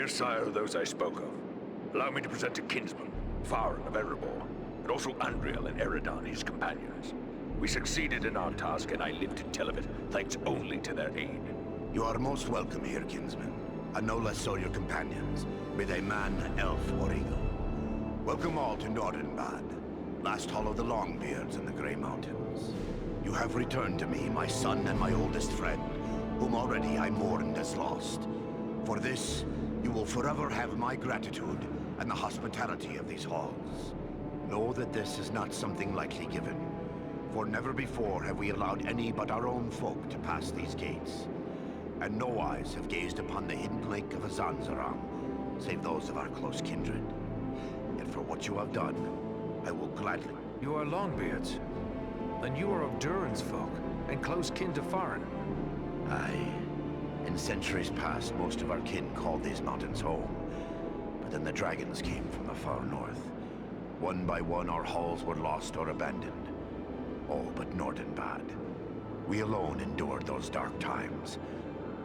Dear sire of those I spoke of, allow me to present a kinsman, Sauron of Erebor, and also Andriel and Eridan, his companions. We succeeded in our task, and I live to tell of it, thanks only to their aid. You are most welcome here, kinsman, and no less so your companions, be they man, elf, or eagle. Welcome all to Nordenbad, last hall of the Longbeards in the Grey Mountains. You have returned to me, my son and my oldest friend, whom already I mourned as lost. For this, you will forever have my gratitude and the hospitality of these halls. Know that this is not something lightly given, for never before have we allowed any but our own folk to pass these gates. And no eyes have gazed upon the hidden lake of Azanzaram, save those of our close kindred. Yet for what you have done, I will gladly... You are Longbeards, and you are of Durin's folk, and close kin to Farin. Aye. In centuries past, most of our kin called these mountains home. But then the dragons came from the far north. One by one, our halls were lost or abandoned. All but Nordenbad. We alone endured those dark times.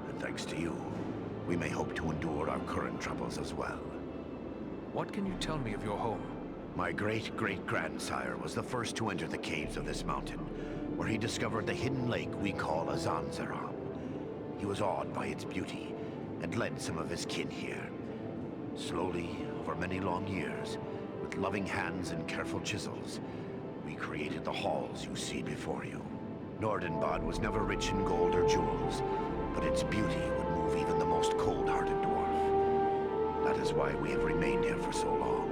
And thanks to you, we may hope to endure our current troubles as well. What can you tell me of your home? My great-great-grandsire was the first to enter the caves of this mountain, where he discovered the hidden lake we call Azanzaram. He was awed by its beauty, and led some of his kin here. Slowly, over many long years, with loving hands and careful chisels, we created the halls you see before you. Nordenbad was never rich in gold or jewels, but its beauty would move even the most cold-hearted dwarf. That is why we have remained here for so long.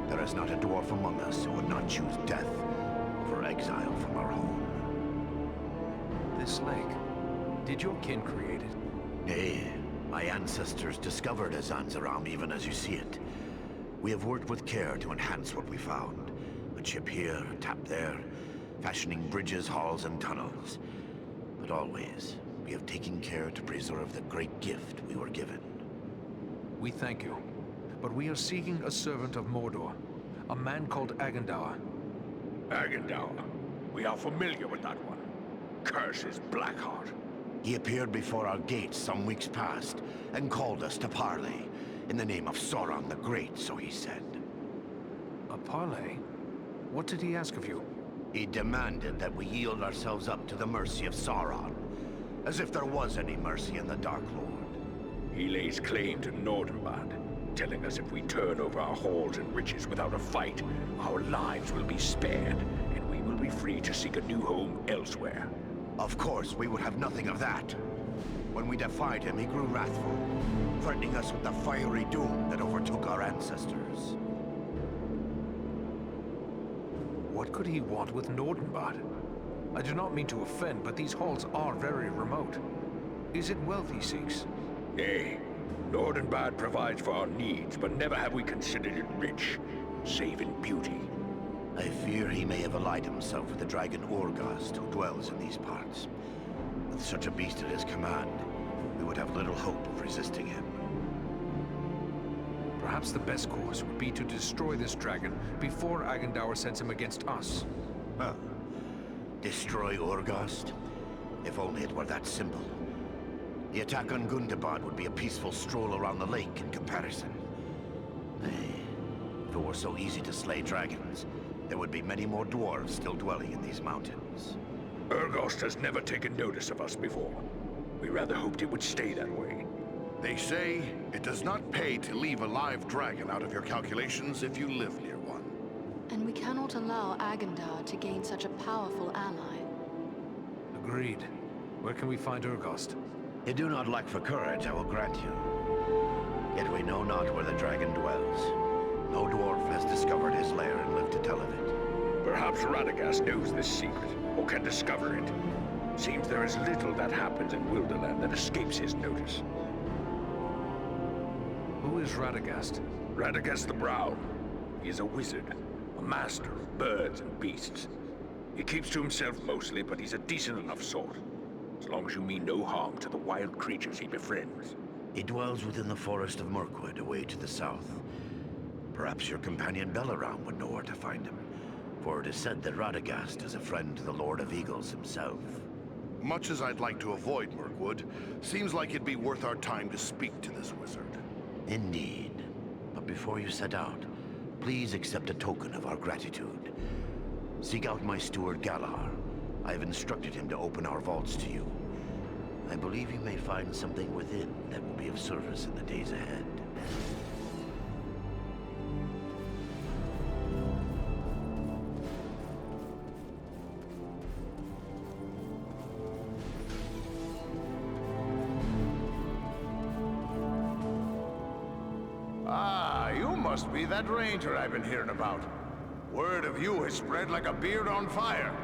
There is not a dwarf among us who would not choose death over exile from our home. This lake, did your kin create it? Nay, my ancestors discovered Azanzaram even as you see it. We have worked with care to enhance what we found. A chip here, a tap there, fashioning bridges, halls, and tunnels. But always, we have taken care to preserve the great gift we were given. We thank you, but we are seeking a servant of Mordor, a man called Agendaur. Agendaur. We are familiar with that one. Curse his Blackheart. He appeared before our gates some weeks past, and called us to parley, in the name of Sauron the Great, so he said. A parley? What did he ask of you? He demanded that we yield ourselves up to the mercy of Sauron, as if there was any mercy in the Dark Lord. He lays claim to Nordenbad, telling us if we turn over our halls and riches without a fight, our lives will be spared, and we will be free to seek a new home elsewhere. Of course, we would have nothing of that. When we defied him, he grew wrathful, threatening us with the fiery doom that overtook our ancestors. What could he want with Nordenbad? I do not mean to offend, but these halls are very remote. Is it wealth he seeks? Nay, Nordenbad provides for our needs, but never have we considered it rich, save in beauty. I fear he may have allied himself with the dragon Orgast, who dwells in these parts. With such a beast at his command, we would have little hope of resisting him. Perhaps the best course would be to destroy this dragon before Agendaur sends him against us. Well, destroy Orgast? If only it were that simple. The attack on Gundabad would be a peaceful stroll around the lake in comparison. Nay, if it were so easy to slay dragons, there would be many more dwarves still dwelling in these mountains. Urgost has never taken notice of us before. We rather hoped it would stay that way. They say it does not pay to leave a live dragon out of your calculations if you live near one. And we cannot allow Agendaur to gain such a powerful ally. Agreed. Where can we find Urgost? You do not lack for courage, I will grant you. Yet we know not where the dragon dwells. No dwarf has discovered his lair and lived to tell of it. Perhaps Radagast knows this secret, or can discover it. Seems there is little that happens in Wilderland that escapes his notice. Who is Radagast? Radagast the Brown. He is a wizard, a master of birds and beasts. He keeps to himself mostly, but he's a decent enough sort. As long as you mean no harm to the wild creatures he befriends. He dwells within the forest of Mirkwood, away to the south. Perhaps your companion Belaram would know where to find him, for it is said that Radagast is a friend to the Lord of Eagles himself. Much as I'd like to avoid Mirkwood, seems like it'd be worth our time to speak to this wizard. Indeed. But before you set out, please accept a token of our gratitude. Seek out my steward Galar. I have instructed him to open our vaults to you. I believe you may find something within that will be of service in the days ahead. Ah, you must be that ranger I've been hearing about. Word of you has spread like a beard on fire.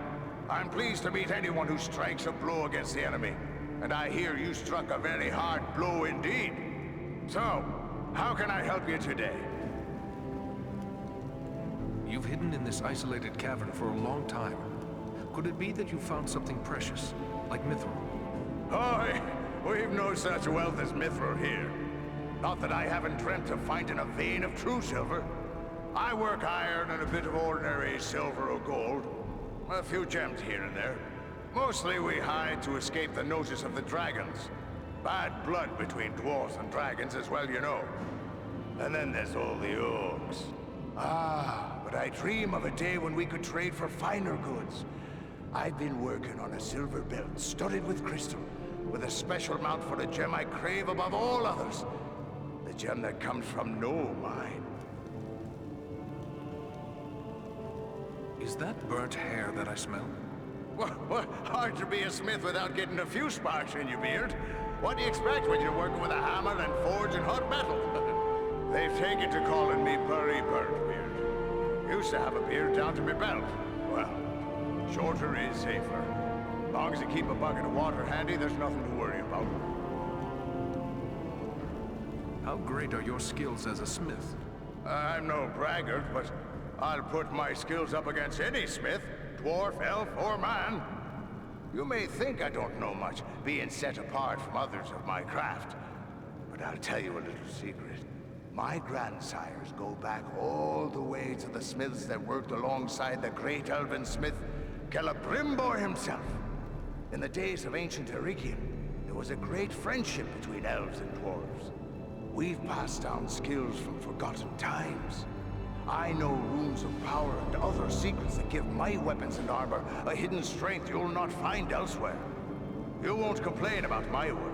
I'm pleased to meet anyone who strikes a blow against the enemy. And I hear you struck a very hard blow indeed. So, how can I help you today? You've hidden in this isolated cavern for a long time. Could it be that you found something precious, like mithril? Oh, we've no such wealth as mithril here. Not that I haven't dreamt of finding a vein of true silver. I work iron and a bit of ordinary silver or gold. A few gems here and there. Mostly we hide to escape the notice of the dragons. Bad blood between dwarves and dragons as well, you know. And then there's all the orcs. Ah, but I dream of a day when we could trade for finer goods. I've been working on a silver belt studded with crystal, with a special mount for a gem I crave above all others. The gem that comes from no mine. Is that burnt hair that I smell? Well, hard to be a smith without getting a few sparks in your beard. What do you expect when you're working with a hammer and forging hot metal? They've taken to calling me Burry Birdbeard. Used to have a beard down to my belt. Well, shorter is safer. Long as you keep a bucket of water handy, there's nothing to worry about. How great are your skills as a smith? I'm no braggart, but I'll put my skills up against any smith, dwarf, elf, or man. You may think I don't know much, being set apart from others of my craft. But I'll tell you a little secret. My grandsires go back all the way to the smiths that worked alongside the great elven smith, Celebrimbor himself. In the days of ancient Erikian, there was a great friendship between elves and dwarves. We've passed down skills from forgotten times. I know runes of power and other secrets that give my weapons and armor a hidden strength you'll not find elsewhere. You won't complain about my work.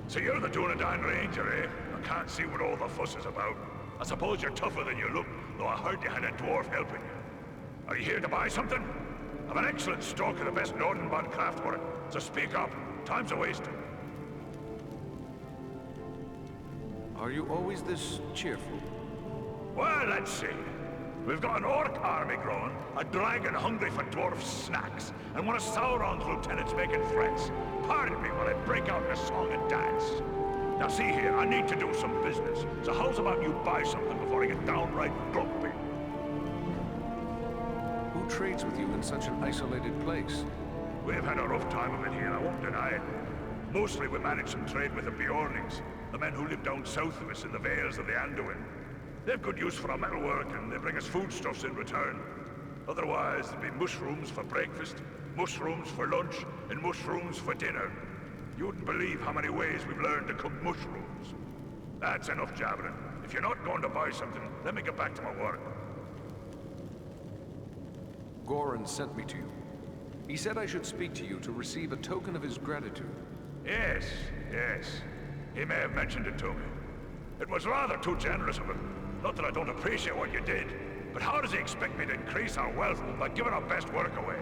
So you're the Dunedain Ranger, eh? I can't see what all the fuss is about. I suppose you're tougher than you look, though I heard you had a dwarf helping you. Are you here to buy something? I've an excellent stock of the best Nordenbad craftwork, so speak up. Time's a wasting. Are you always this cheerful? Well, let's see. We've got an orc army growing, a dragon hungry for dwarf snacks, and one of Sauron's lieutenants making threats. Pardon me while I break out in a song and dance. Now see here, I need to do some business, so how's about you buy something before I get downright grumpy? Who trades with you in such an isolated place? We've had a rough time of it here, I won't deny it. Mostly we manage some trade with the Bjornings, the men who live down south of us in the vales of the Anduin. They've good use for our metalwork, and they bring us foodstuffs in return. Otherwise, there'd be mushrooms for breakfast, mushrooms for lunch, and mushrooms for dinner. You wouldn't believe how many ways we've learned to cook mushrooms. That's enough jabbering. If you're not going to buy something, let me get back to my work. Goran sent me to you. He said I should speak to you to receive a token of his gratitude. Yes, yes. He may have mentioned it to me. It was rather too generous of him. Not that I don't appreciate what you did, but how does he expect me to increase our wealth by giving our best work away?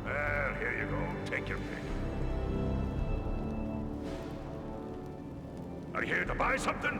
Well, here you go. Take your pick. Are you here to buy something?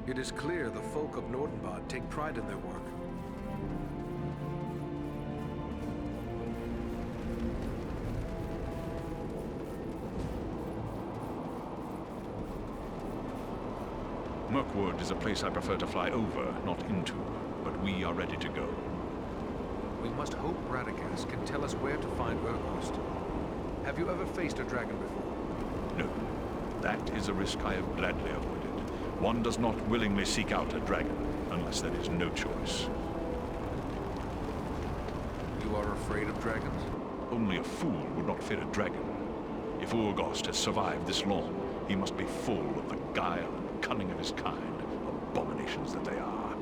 It is clear the folk of Nordenbad take pride in their work. Mirkwood is a place I prefer to fly over, not into, but we are ready to go. We must hope Radagast can tell us where to find Urgost. Have you ever faced a dragon before? No, that is a risk I have gladly avoided. One does not willingly seek out a dragon, unless there is no choice. You are afraid of dragons? Only a fool would not fear a dragon. If Urgost has survived this long, he must be full of the guile and cunning of his kind, abominations that they are.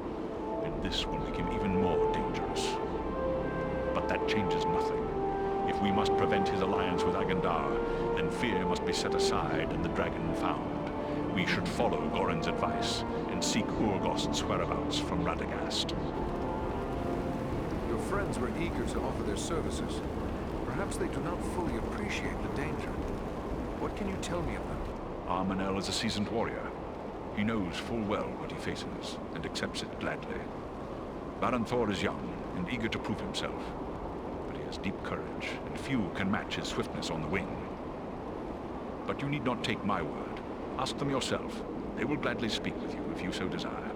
And this will make him even more dangerous. But that changes nothing. If we must prevent his alliance with Agandar, then fear must be set aside and the dragon found. We should follow Goran's advice and seek Urgost's whereabouts from Radagast. Your friends were eager to offer their services. Perhaps they do not fully appreciate the danger. What can you tell me of them? Armanel is a seasoned warrior. He knows full well what he faces, and accepts it gladly. Baron Thor is young, and eager to prove himself. But he has deep courage, and few can match his swiftness on the wing. But you need not take my word. Ask them yourself. They will gladly speak with you if you so desire.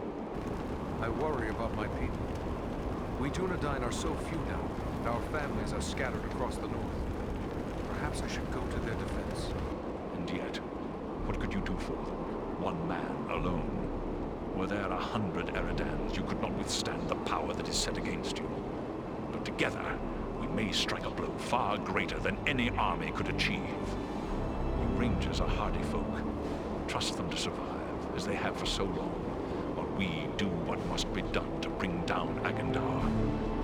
I worry about my people. We Dunedain are so few now, and our families are scattered across the north. Perhaps I should go to their defense. And yet, what could you do for them? One man alone. Were there 100 Eridans, you could not withstand the power that is set against you. But together, we may strike a blow far greater than any army could achieve. You Rangers are hardy folk. Trust them to survive, as they have for so long, while we do what must must be done to bring down Agandar.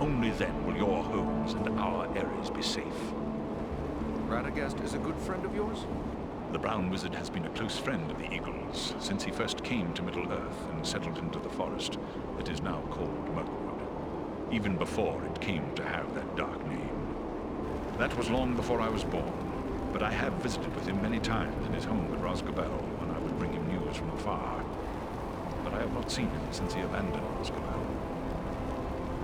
Only then will your homes and our areas be safe. Radagast is a good friend of yours? The Brown Wizard has been a close friend of the Eagles since he first came to Middle-earth and settled into the forest that is now called Mirkwood, even before it came to have that dark name. That was long before I was born, but I have visited with him many times in his home at Rosgobel when I would bring him news from afar. But I have not seen him since he abandoned Rosgobel.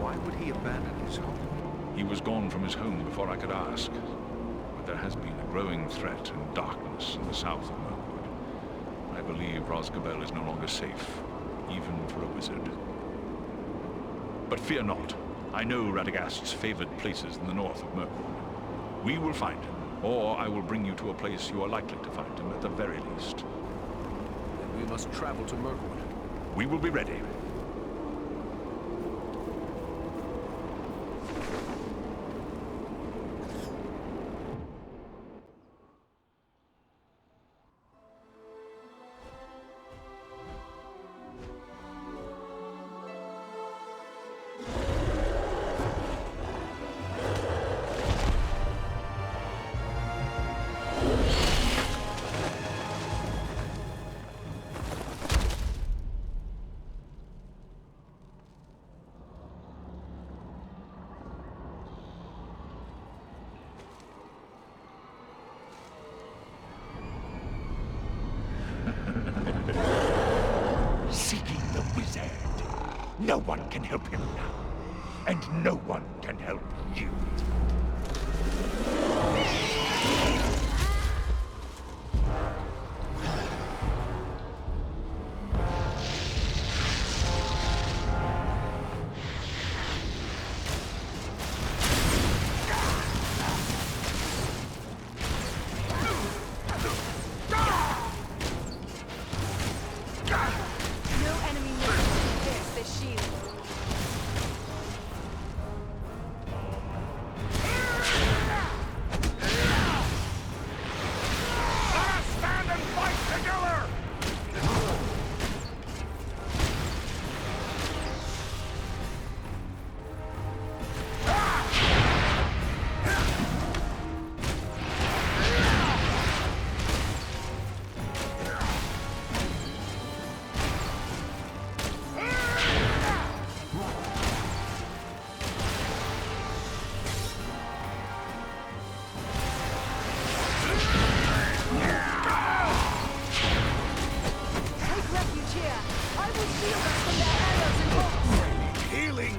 Why would he abandon his home? He was gone from his home before I could ask. But there has been a growing threat and darkness in the south of Mirkwood. I believe Rosgobel is no longer safe, even for a wizard. But fear not. I know Radagast's favored places in the north of Mirkwood. We will find him, or I will bring you to a place you are likely to find him at the very least. Then we must travel to Mirkwood. We will be ready. Seeking the wizard. No one can help him now, and no one can help you. No enemy can pierce the shield. Take refuge here. I will shield us from their arrows and bolts. Healing!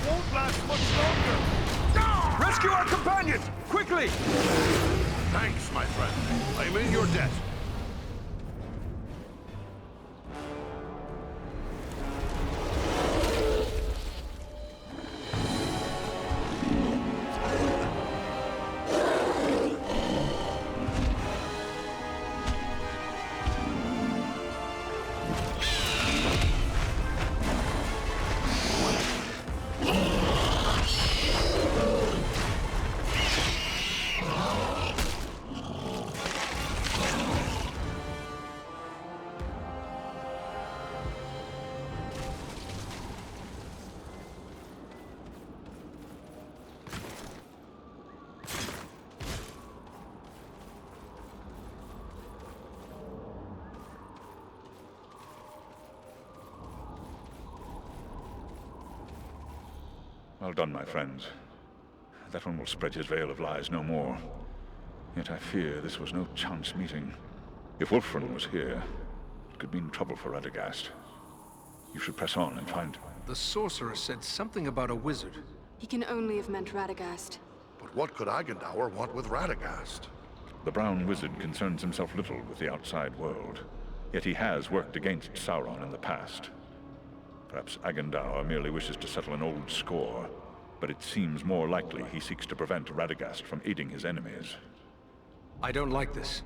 Won't last much longer. Rescue our companion! Quickly! Thanks, my friend. I'm in your debt. Well done, my friends. that one will spread his veil of lies no more. Yet I fear this was no chance meeting. If Wolfram was here, it could mean trouble for Radagast. You should press on and find... The sorcerer said something about a wizard. He can only have meant Radagast. But what could Agendaur want with Radagast? The brown wizard concerns himself little with the outside world, yet he has worked against Sauron in the past. Perhaps Agendaur merely wishes to settle an old score, but it seems more likely he seeks to prevent Radagast from aiding his enemies. I don't like this.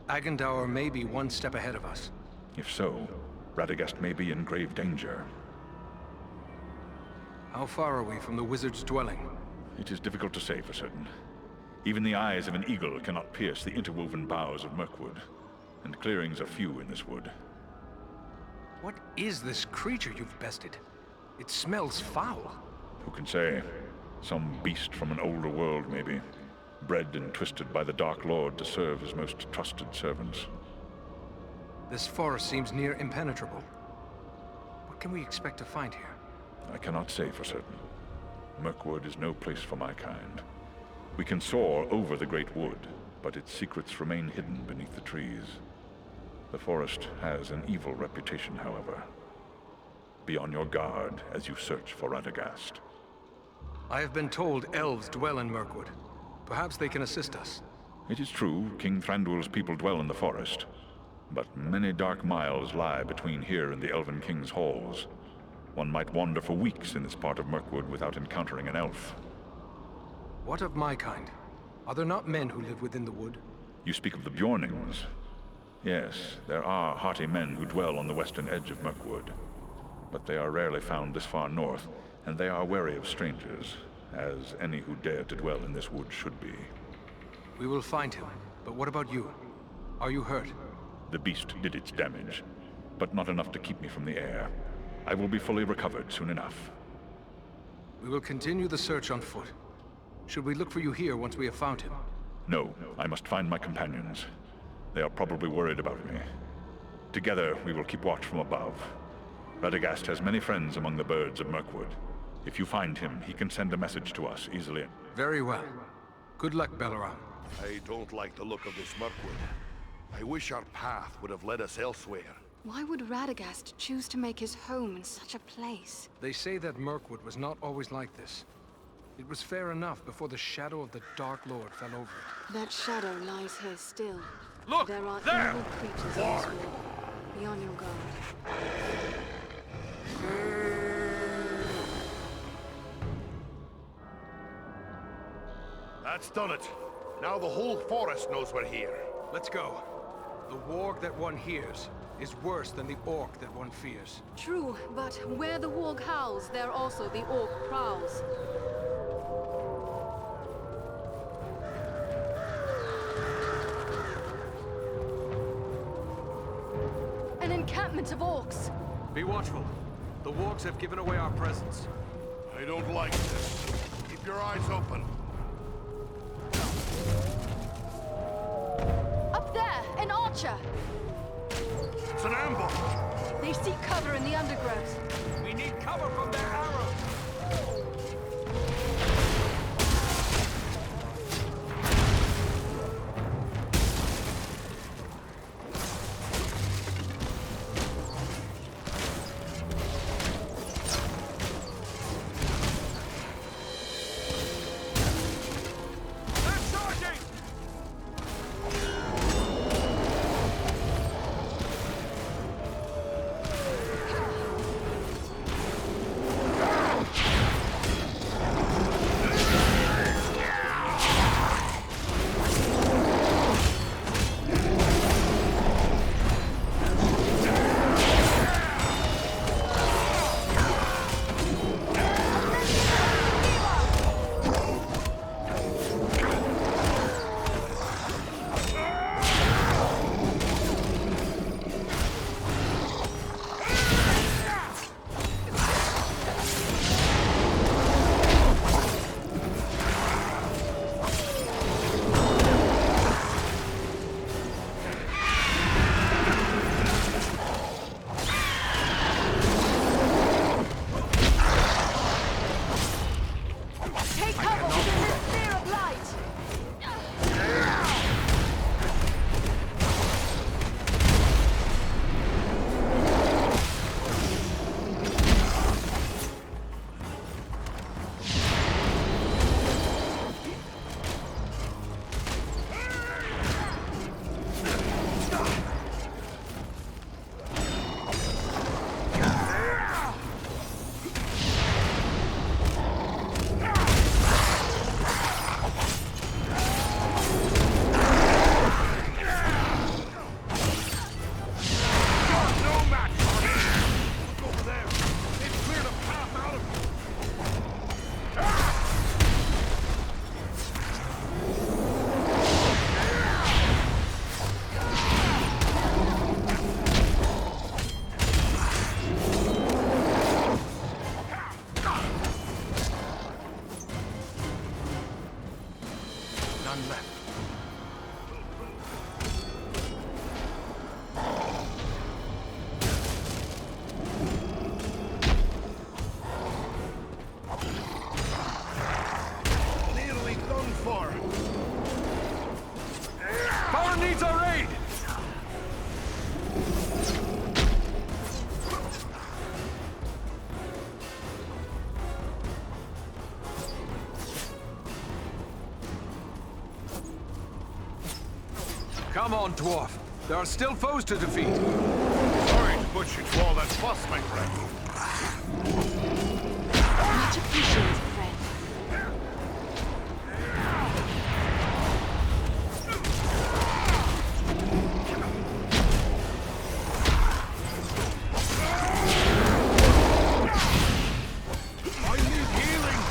Agendaur may be one step ahead of us. If so, Radagast may be in grave danger. How far are we from the wizard's dwelling? It is difficult to say for certain. Even the eyes of an eagle cannot pierce the interwoven boughs of Mirkwood, and clearings are few in this wood. What is this creature you've bested? It smells foul. Who can say? Some beast from an older world, maybe. Bred and twisted by the Dark Lord to serve his most trusted servants. This forest seems near impenetrable. What can we expect to find here? I cannot say for certain. Mirkwood is no place for my kind. We can soar over the great wood, but its secrets remain hidden beneath the trees. The forest has an evil reputation, however. Be on your guard as you search for Radagast. I have been told elves dwell in Mirkwood. Perhaps they can assist us. It is true, King Thranduil's people dwell in the forest, but many dark miles lie between here and the Elven King's halls. One might wander for weeks in this part of Mirkwood without encountering an elf. What of my kind? Are there not men who live within the wood? You speak of the Bjornings. Yes, there are hearty men who dwell on the western edge of Mirkwood, but they are rarely found this far north, and they are wary of strangers, as any who dare to dwell in this wood should be. We will find him, but what about you? Are you hurt? The beast did its damage, but not enough to keep me from the air. I will be fully recovered soon enough. We will continue the search on foot. Should we look for you here once we have found him? No, I must find my companions. They are probably worried about me. Together, we will keep watch from above. Radagast has many friends among the birds of Mirkwood. If you find him, he can send a message to us easily. Very well. Good luck, Belaram. I don't like the look of this Mirkwood. I wish our path would have led us elsewhere. Why would Radagast choose to make his home in such a place? They say that Mirkwood was not always like this. It was fair enough before the shadow of the Dark Lord fell over it. That shadow lies here still. Look! There are There! evil creatures in this world. Be on your guard. That's done it. Now the whole forest knows we're here. Let's go. The warg that one hears is worse than the orc that one fears. True, but where the warg howls, there also the orc prowls. An encampment of orcs! Be watchful. The wargs have given away our presence. I don't like this. Keep your eyes open. Up there, an archer! It's an ambush! They seek cover in the undergrowth. We need cover from their arrows! none left. Nearly done for. Sauron needs our aid! Come on, dwarf. There are still foes to defeat. Sorry to put you to all that fuss, my friend. Much appreciated, friend. I need healing.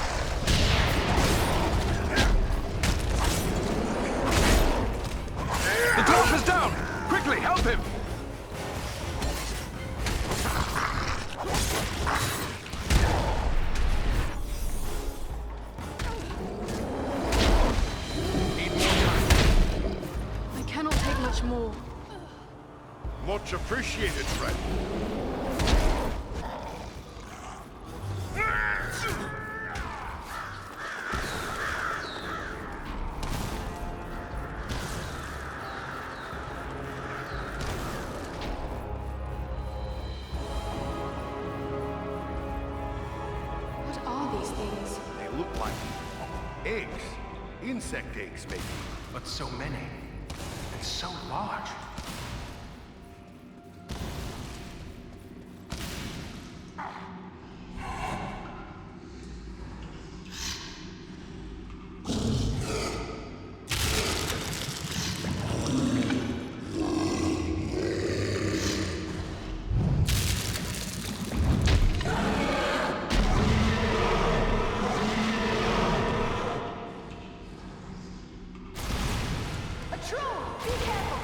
The dwarf is down! Quickly, help him! Need more time. I cannot take much more. Much appreciated, friend. What are these things? They look like eggs. Insect eggs, maybe. But so many, and so large. A troll! Be careful!